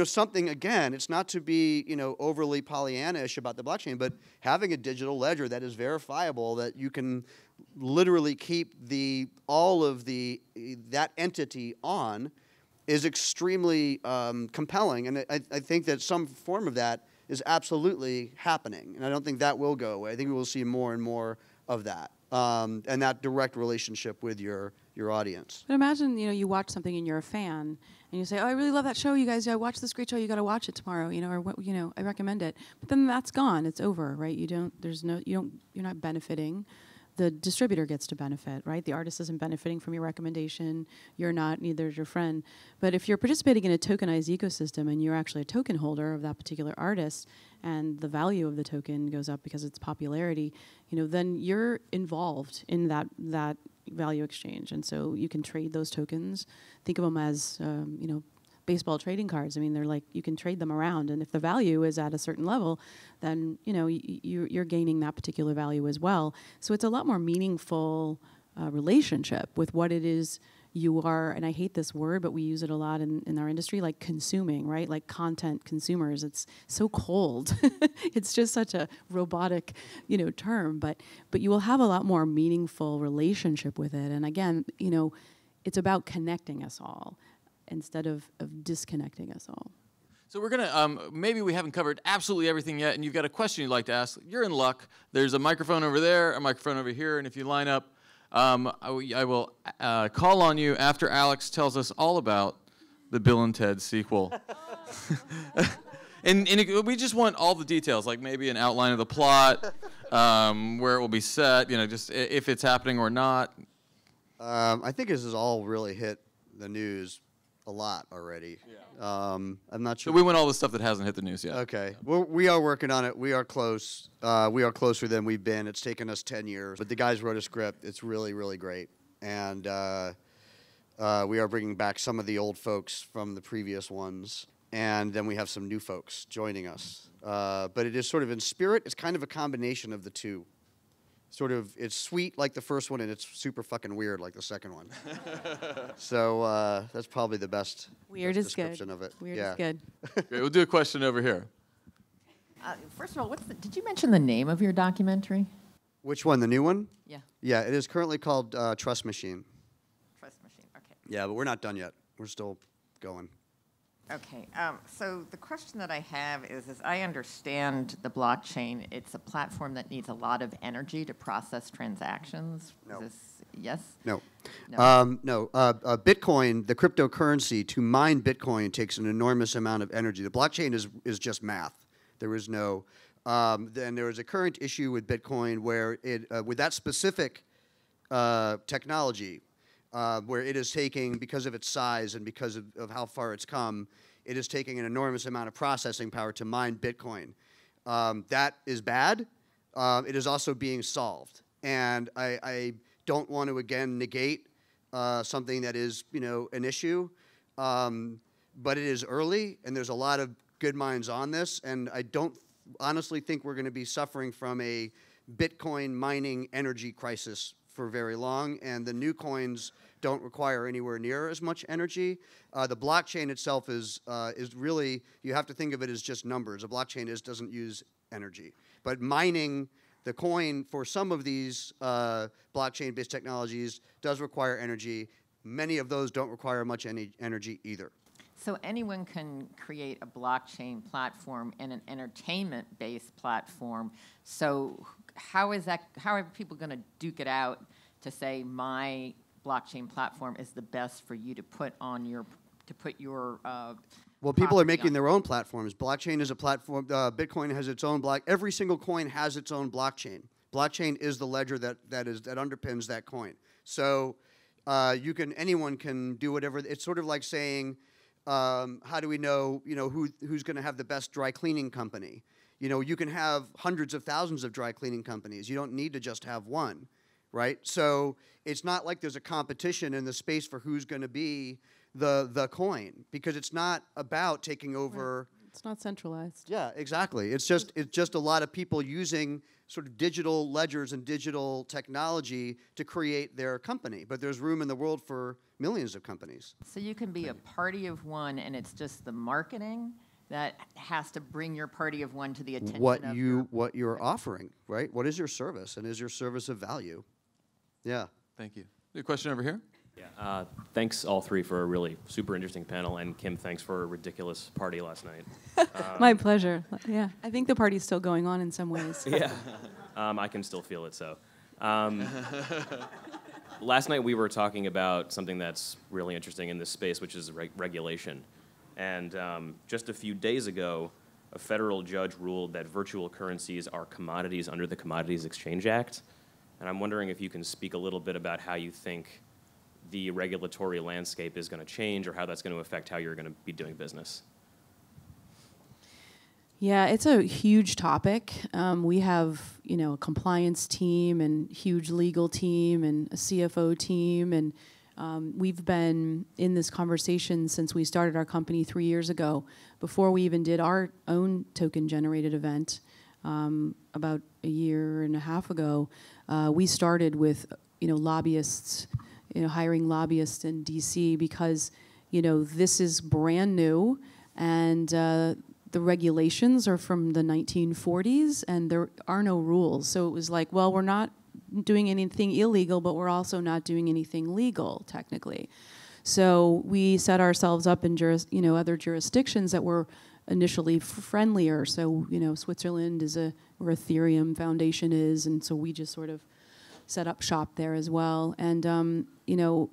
something, again, it's not to be, overly Pollyannish about the blockchain, but having a digital ledger that is verifiable, that you can literally keep all of that entity on, is extremely compelling. And I think that some form of that is absolutely happening. And I don't think that will go away. I think we will see more and more of that, and that direct relationship with your audience. But imagine, you watch something and you're a fan, and you say, "Oh, I really love that show, you guys. I watched this great show. You got to watch it tomorrow." Or I recommend it. But then that's gone. It's over, right? You're not benefiting. The distributor gets to benefit, right? The artist isn't benefiting from your recommendation. You're not, neither is your friend. But if you're participating in a tokenized ecosystem and you're actually a token holder of that particular artist, and the value of the token goes up because of its popularity, then you're involved in that value exchange. And so you can trade those tokens. Think of them as, baseball trading cards. I mean, they're like, you can trade them around, and if the value is at a certain level, then you're gaining that particular value as well. So it's a lot more meaningful relationship with what it is you are, and I hate this word, but we use it a lot in our industry, like consuming, right? Like content consumers. It's so cold. It's just such a robotic, term, but you will have a lot more meaningful relationship with it. And again, it's about connecting us all, instead of disconnecting us all. So we're gonna, maybe we haven't covered absolutely everything yet, and you've got a question you'd like to ask, you're in luck. There's a microphone over there, a microphone over here, and if you line up, I will call on you after Alex tells us all about the Bill and Ted sequel. and we just want all the details, like maybe an outline of the plot, where it will be set, just if it's happening or not. I think this has all really hit the news a lot already. Yeah. I'm not sure. So we want all the stuff that hasn't hit the news yet. Okay. We are working on it. We are close. We are closer than we've been. It's taken us 10 years. But the guys wrote a script. It's really, really great. And we are bringing back some of the old folks from the previous ones. And then we have some new folks joining us. But it is sort of in spirit. It's kind of a combination of the two. It's sweet like the first one, and it's super fucking weird like the second one. So that's probably the best description of it. Weird is good. Great, we'll do a question over here. First of all, did you mention the name of your documentary? Which one, the new one? Yeah. Yeah, it is currently called Trust Machine. Trust Machine, okay. Yeah, but we're not done yet. We're still going. Okay, so the question that I have is I understand the blockchain, it's a platform that needs a lot of energy to process transactions. No. Yes? No. No. Bitcoin, the cryptocurrency, to mine Bitcoin takes an enormous amount of energy. The blockchain is just math. There is no, then there is a current issue with Bitcoin where with that specific technology, where it is taking, because of its size and because of how far it's come, it is taking an enormous amount of processing power to mine Bitcoin. That is bad. It is also being solved. And I don't want to, again, negate something that is, an issue. But it is early, and there's a lot of good minds on this. And I don't honestly think we're going to be suffering from a Bitcoin mining energy crisis for very long, and the new coins don't require anywhere near as much energy. The blockchain itself is really, you have to think of it as just numbers. A blockchain doesn't use energy. But mining the coin for some of these blockchain-based technologies does require energy. Many of those don't require much energy either. So anyone can create a blockchain platform and an entertainment-based platform. So how are people going to duke it out to say my blockchain platform is the best for you to put on your well, people are making their own platforms. Blockchain is a platform. Bitcoin has its own block. Every single coin has its own blockchain. Blockchain is the ledger that underpins that coin. So anyone can do whatever. It's sort of like saying, how do we know who's going to have the best dry cleaning company? You can have hundreds of thousands of dry cleaning companies. You don't need to just have one, right? So it's not like there's a competition in the space for who's going to be the coin, because it's not about taking over It's not centralized. Yeah, exactly. It's just a lot of people using sort of digital ledgers and digital technology to create their company. But there's room in the world for millions of companies. So you can be a party of one, and it's just the marketing that has to bring your party of one to the attention of What you're offering, right? What is your service, and is your service of value? Yeah. Thank you. A question over here? Yeah, thanks all three for a really super interesting panel, and Kim, thanks for a ridiculous party last night. My pleasure. Yeah, I think the party's still going on in some ways. Yeah, I can still feel it, so. Last night we were talking about something that's really interesting in this space, which is regulation. And just a few days ago, a federal judge ruled that virtual currencies are commodities under the Commodities Exchange Act. And I'm wondering if you can speak a little bit about how you think the regulatory landscape is going to change, or how that's going to affect how you're going to be doing business. Yeah, it's a huge topic. We have, a compliance team and huge legal team and a CFO team, and we've been in this conversation since we started our company 3 years ago. Before we even did our own token-generated event, about a year and a half ago, we started with, lobbyists, hiring lobbyists in DC because, this is brand new, and the regulations are from the 1940s, and there are no rules. So it was like, well, we're not doing anything illegal, but we're also not doing anything legal, technically. So we set ourselves up in other jurisdictions that were initially friendlier. So, Switzerland is where Ethereum Foundation is, and so we just sort of set up shop there as well. And,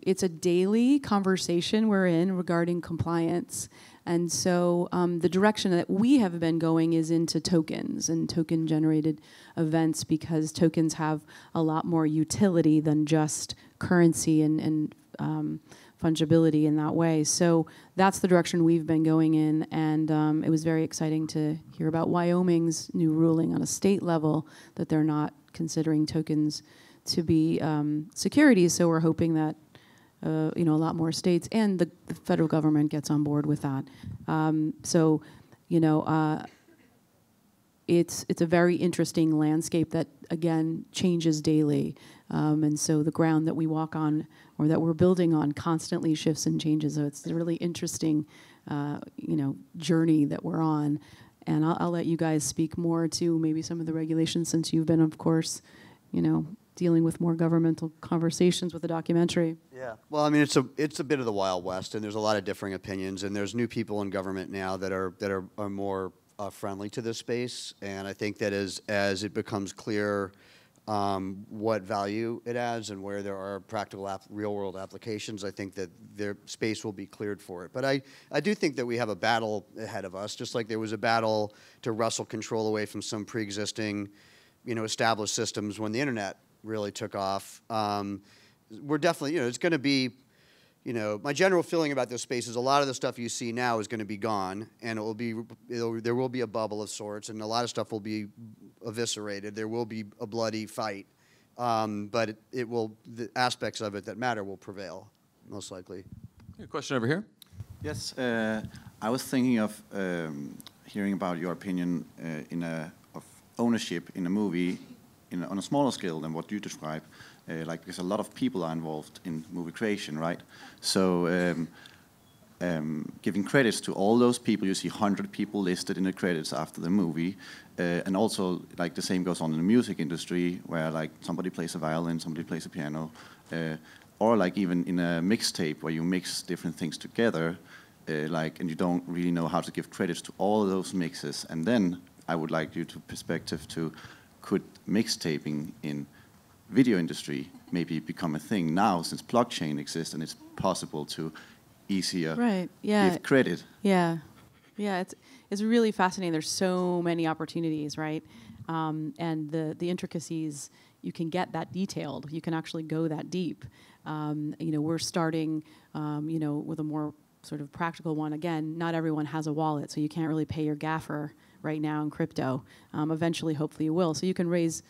it's a daily conversation we're in regarding compliance. And so the direction that we have been going is into tokens and token-generated events, because tokens have a lot more utility than just currency and fungibility in that way. So that's the direction we've been going in, and it was very exciting to hear about Wyoming's new ruling on a state level that they're not considering tokens to be securities. So we're hoping that a lot more states and the federal government gets on board with that. It's a very interesting landscape that, again, changes daily. And so the ground that we walk on, or that we're building on, constantly shifts and changes. So it's a really interesting, journey that we're on. And I'll let you guys speak more to maybe some of the regulations, since you've been, of course, dealing with more governmental conversations with the documentary. Yeah. Well, I mean, it's a bit of the Wild West, and there's a lot of differing opinions, and there's new people in government now that are more friendly to this space. And I think that as it becomes clear what value it adds and where there are practical real-world applications, I think that their space will be cleared for it. But I do think that we have a battle ahead of us, just like there was a battle to wrestle control away from some pre-existing, established systems when the internet really took off. We're definitely, it's going to be, my general feeling about this space is a lot of the stuff you see now is going to be gone, and there will be a bubble of sorts, and a lot of stuff will be eviscerated. There will be a bloody fight, but the aspects of it that matter will prevail, most likely. A question over here. Yes, I was thinking of hearing about your opinion of ownership in a movie on a smaller scale than what you describe, because a lot of people are involved in movie creation, right? So giving credits to all those people, you see 100 people listed in the credits after the movie, and also the same goes on in the music industry, where somebody plays a violin, somebody plays a piano, or even in a mixtape where you mix different things together, and you don't really know how to give credits to all of those mixes. And then I would like you to perspective to, could mixtaping in video industry maybe become a thing now, since blockchain exists and it's possible to easier give credit? Yeah, it's really fascinating. There's so many opportunities, right? And the intricacies, you can get that detailed. You can actually go that deep. We're starting, with a more sort of practical one. Again, not everyone has a wallet, so you can't really pay your gaffer right now in crypto. Eventually, hopefully you will. So you can raise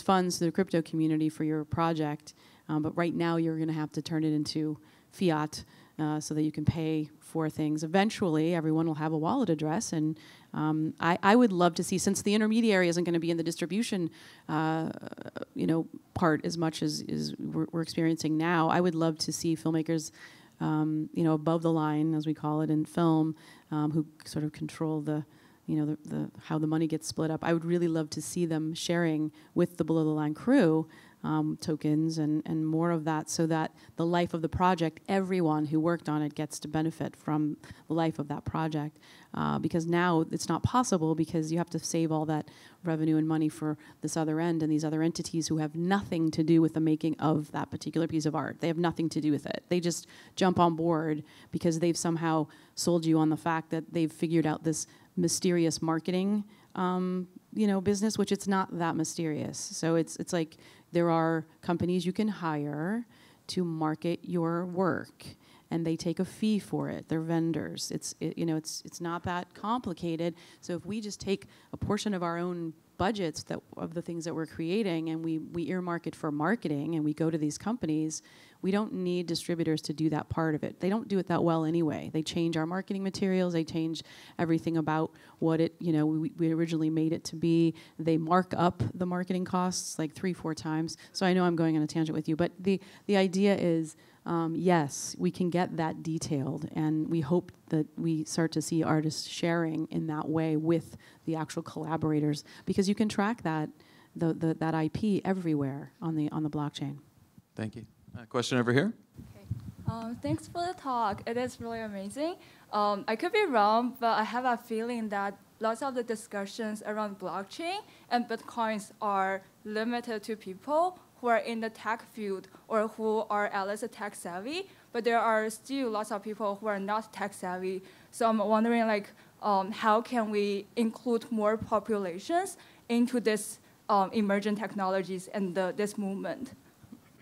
funds through the crypto community for your project, but right now you're going to have to turn it into fiat so that you can pay for things. Eventually, everyone will have a wallet address, and I would love to see, since the intermediary isn't going to be in the distribution, part as much as we're experiencing now. I would love to see filmmakers, above the line, as we call it in film, who sort of control the how the money gets split up. I would really love to see them sharing with the below the line crew tokens and more of that, so that the life of the project, everyone who worked on it gets to benefit from the life of that project. Because now it's not possible, because you have to save all that revenue and money for this other end and these other entities who have nothing to do with the making of that particular piece of art. They have nothing to do with it. They just jump on board because they've somehow sold you on the fact that they've figured out this mysterious marketing business, which it's not that mysterious. So it's like there are companies you can hire to market your work, and they take a fee for it. They're vendors. It's not that complicated. So if we just take a portion of our own budgets of the things that we're creating, and we earmark it for marketing, and we go to these companies, we don't need distributors to do that part of it. They don't do it that well anyway. They change our marketing materials. They change everything about what it, we originally made it to be. They mark up the marketing costs like 3-4 times. So I know I'm going on a tangent with you, but the idea is, yes, we can get that detailed, and we hope that we start to see artists sharing in that way with the actual collaborators, because you can track that that IP everywhere on the blockchain. Thank you. Question over here. Okay. Thanks for the talk. It is really amazing. I could be wrong, but I have a feeling that lots of the discussions around blockchain and Bitcoins are limited to people who are in the tech field or who are at least tech savvy, but there are still lots of people who are not tech savvy. So I'm wondering, how can we include more populations into this emerging technologies and this movement?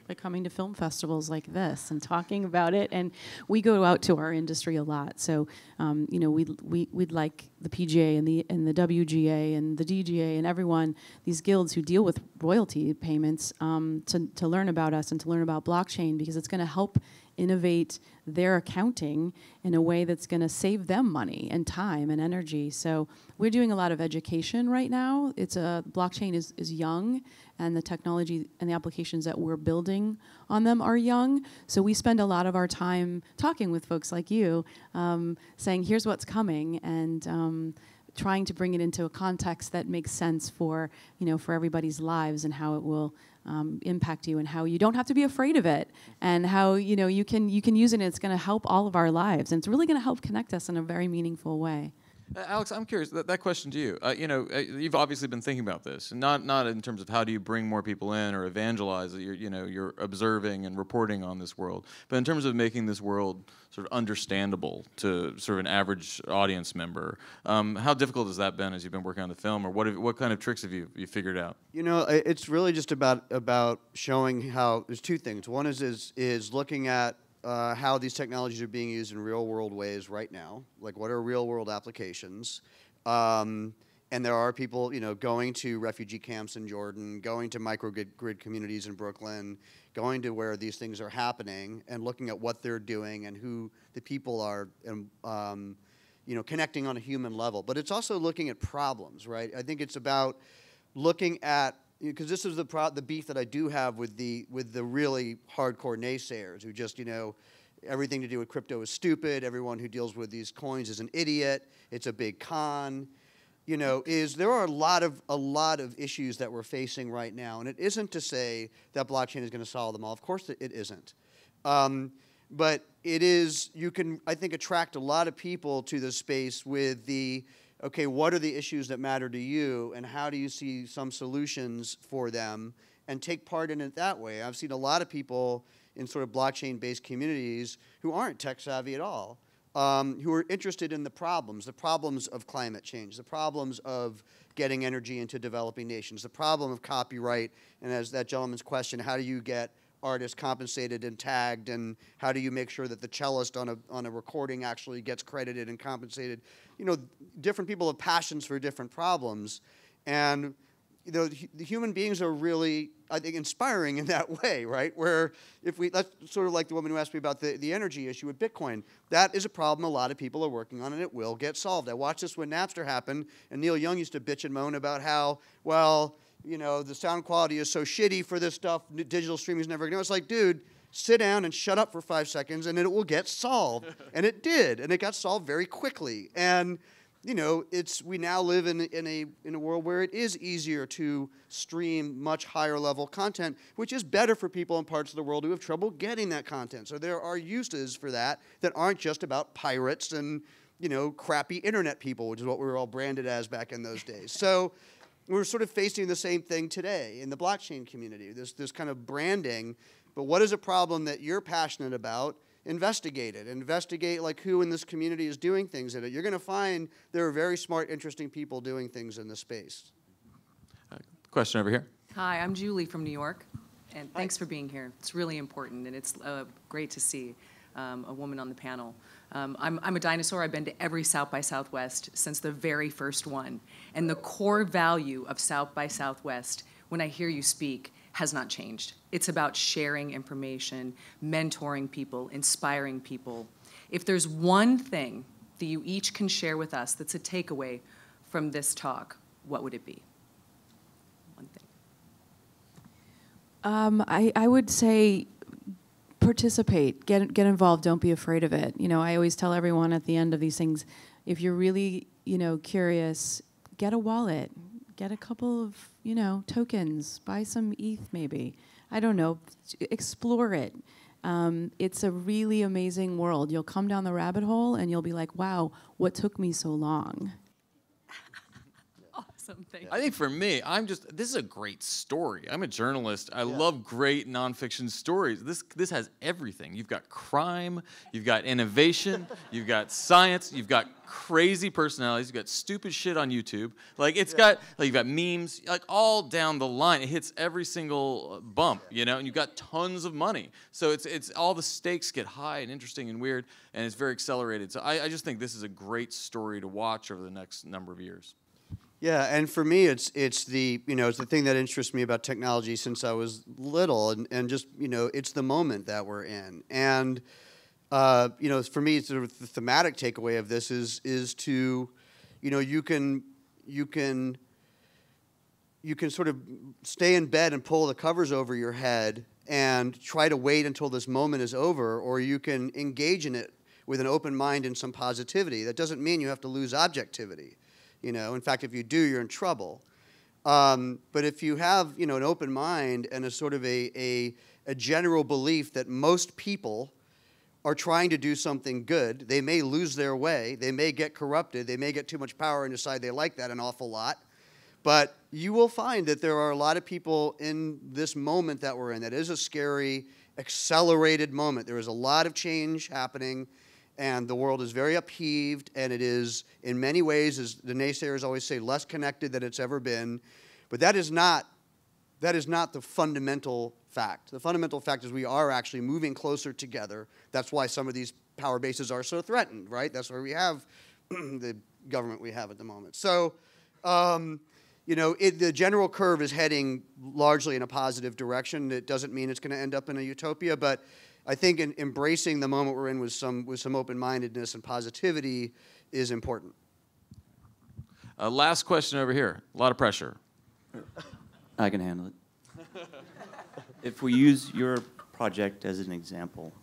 By coming to film festivals like this and talking about it, and we go out to our industry a lot. So, we'd like the PGA and the WGA and the DGA and everyone, these guilds who deal with royalty payments, to learn about us and to learn about blockchain, because it's going to help innovate their accounting in a way that's going to save them money and time and energy. So we're doing a lot of education right now. Blockchain is young, and the technology and the applications that we're building on them are young. So we spend a lot of our time talking with folks like you, saying, here's what's coming, and trying to bring it into a context that makes sense for everybody's lives, and how it will impact you, and how you don't have to be afraid of it, and how you can use it, and it's going to help all of our lives, and it's really going to help connect us in a very meaningful way. Alex, I'm curious, that question to you. You've obviously been thinking about this, not in terms of how do you bring more people in or evangelize that you're observing and reporting on this world, but in terms of making this world sort of understandable to sort of an average audience member. How difficult has that been as you've been working on the film, or what kind of tricks have you figured out? It's really just about showing how there's two things. One is looking at how these technologies are being used in real-world ways right now, like what are real-world applications. And there are people, going to refugee camps in Jordan, going to microgrid communities in Brooklyn, going to where these things are happening, and looking at what they're doing and who the people are, connecting on a human level. But it's also looking at problems, right? I think it's about looking at, because this is the beef that I do have with the really hardcore naysayers who just, everything to do with crypto is stupid. Everyone who deals with these coins is an idiot. It's a big con. There are a lot of issues that we're facing right now, and it isn't to say that blockchain is going to solve them all. Of course, it isn't. But it is. You can, I think, attract a lot of people to this space with okay, what are the issues that matter to you, and how do you see some solutions for them, and take part in it that way. I've seen a lot of people in sort of blockchain-based communities who aren't tech savvy at all, who are interested in the problems of climate change, the problems of getting energy into developing nations, the problem of copyright, and as that gentleman's question, how do you get artists compensated and tagged, and how do you make sure that the cellist on a recording actually gets credited and compensated? Different people have passions for different problems, and the human beings are really, I think, inspiring in that way, right? Where if that's sort of like the woman who asked me about the energy issue with Bitcoin. That is a problem a lot of people are working on, and it will get solved. I watched this when Napster happened, and Neil Young used to bitch and moan about how, well, the sound quality is so shitty for this stuff, digital streaming is never going to. It's like, dude, sit down and shut up for 5 seconds, and it will get solved. And it did, and it got solved very quickly. And we now live in a world where it is easier to stream much higher level content, which is better for people in parts of the world who have trouble getting that content. So there are uses for that aren't just about pirates and crappy internet people, which is what we were all branded as back in those days. So we're sort of facing the same thing today in the blockchain community. This kind of branding, but what is a problem that you're passionate about? Investigate it. Investigate like who in this community is doing things in it. You're going to find there are very smart, interesting people doing things in this space. Question over here. Hi, I'm Julie from New York, and thanks for being here. It's really important, and it's great to see a woman on the panel. I'm a dinosaur. I've been to every South by Southwest since the very first one, and the core value of South by Southwest, when I hear you speak, has not changed. It's about sharing information, mentoring people, inspiring people. If there's one thing that you each can share with us that's a takeaway from this talk, what would it be? One thing. I would say participate, get involved, don't be afraid of it. I always tell everyone at the end of these things, if you're really, curious, get a wallet. Get a couple of, tokens. Buy some ETH maybe. I don't know. Explore it. It's a really amazing world. You'll come down the rabbit hole and you'll be like, wow, what took me so long? Awesome, thank you. I think for me, this is a great story. I'm a journalist. I love great nonfiction stories. This has everything. You've got crime, you've got innovation, you've got science, you've got crazy personalities, you've got stupid shit on YouTube. Like you've got memes, like all down the line. It hits every single bump, and you've got tons of money. So it's all the stakes get high and interesting and weird, and it's very accelerated. So I just think this is a great story to watch over the next number of years. Yeah, and for me, it's the thing that interests me about technology since I was little, and just it's the moment that we're in, and for me, sort of the thematic takeaway of this is to, you can sort of stay in bed and pull the covers over your head and try to wait until this moment is over, or you can engage in it with an open mind and some positivity. That doesn't mean you have to lose objectivity. In fact, if you do, you're in trouble. But if you have, an open mind and a sort of a general belief that most people are trying to do something good, they may lose their way, they may get corrupted, they may get too much power and decide they like that an awful lot. But you will find that there are a lot of people in this moment that we're in that is a scary, accelerated moment. There is a lot of change happening, and the world is very upheaved, and it is, in many ways, as the naysayers always say, less connected than it's ever been. But that is not the fundamental fact. The fundamental fact is we are actually moving closer together. That's why some of these power bases are so threatened, right? That's why we have the government we have at the moment. So, the general curve is heading largely in a positive direction. It doesn't mean it's going to end up in a utopia, but I think embracing the moment we're in with some open-mindedness and positivity is important. Last question over here. A lot of pressure. I can handle it. If we use your project as an example,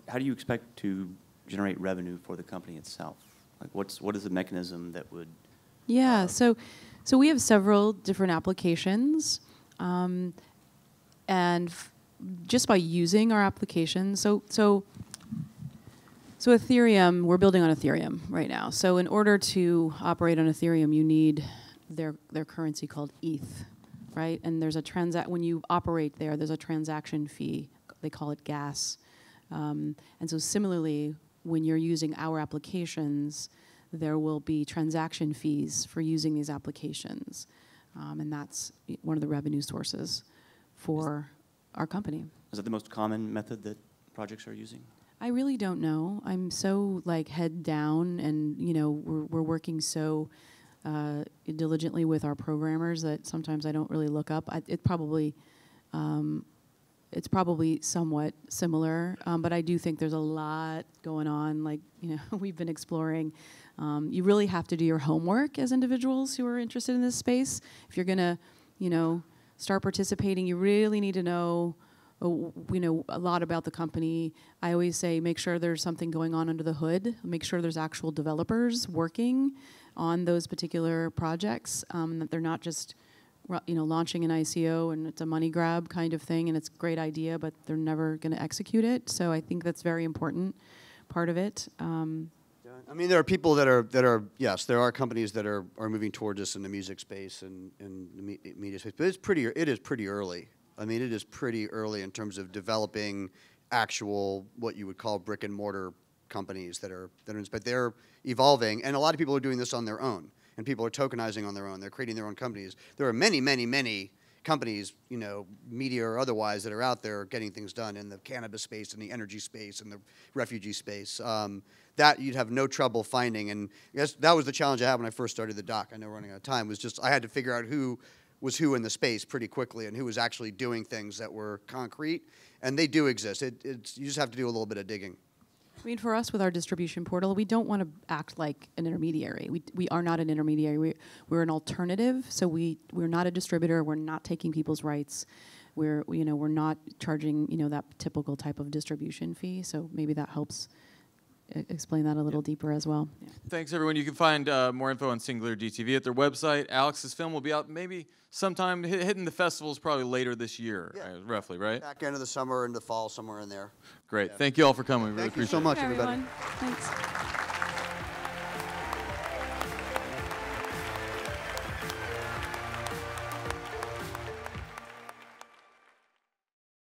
how do you expect to generate revenue for the company itself? Like, what is the mechanism that would? Yeah, so we have several different applications, and just by using our application, so Ethereum, we're building on Ethereum right now. So in order to operate on Ethereum, you need their currency called ETH, right? And there's when you operate there's a transaction fee. They call it gas. And so similarly, when you're using our applications, there will be transaction fees for using these applications. And that's one of the revenue sources for our company. Is that the most common method that projects are using? I really don't know. I'm so head down, and we're working so diligently with our programmers that sometimes I don't really look up. It's probably somewhat similar, but I do think there's a lot going on. Like, we've been exploring. You really have to do your homework as individuals who are interested in this space. If you're gonna, start participating, you really need to know, a lot about the company. I always say make sure there's something going on under the hood. Make sure there's actual developers working on those particular projects, that they're not just launching an ICO and it's a money grab kind of thing and it's a great idea, but they're never going to execute it. So I think that's very important part of it. I mean, there are people that are yes, there are companies that are moving towards this in the music space and the media space, but it is pretty early. I mean, it is pretty early in terms of developing actual what you would call brick and mortar companies that are but they're evolving, and a lot of people are doing this on their own, and people are tokenizing on their own. They're creating their own companies. There are many, many, many companies, media or otherwise, that are out there getting things done in the cannabis space and the energy space and the refugee space. That you'd have no trouble finding, and I guess that was the challenge I had when I first started the doc. I know we're running out of time. Was just I had to figure out who was who in the space pretty quickly and who was actually doing things that were concrete, and they do exist. You just have to do a little bit of digging. I mean, for us with our distribution portal, we don't want to act like an intermediary. We are not an intermediary. We're an alternative. So we're not a distributor. We're not taking people's rights. We're not charging that typical type of distribution fee. So maybe that helps explain that a little deeper as well. Yeah. Thanks, everyone. You can find more info on SingularDTV at their website. Alex's film will be out maybe sometime hitting the festivals probably later this year, roughly, right? Back end of the summer and the fall, somewhere in there. Great. Thank you all for coming. We really appreciate it. Thank you so much, everybody. Thanks.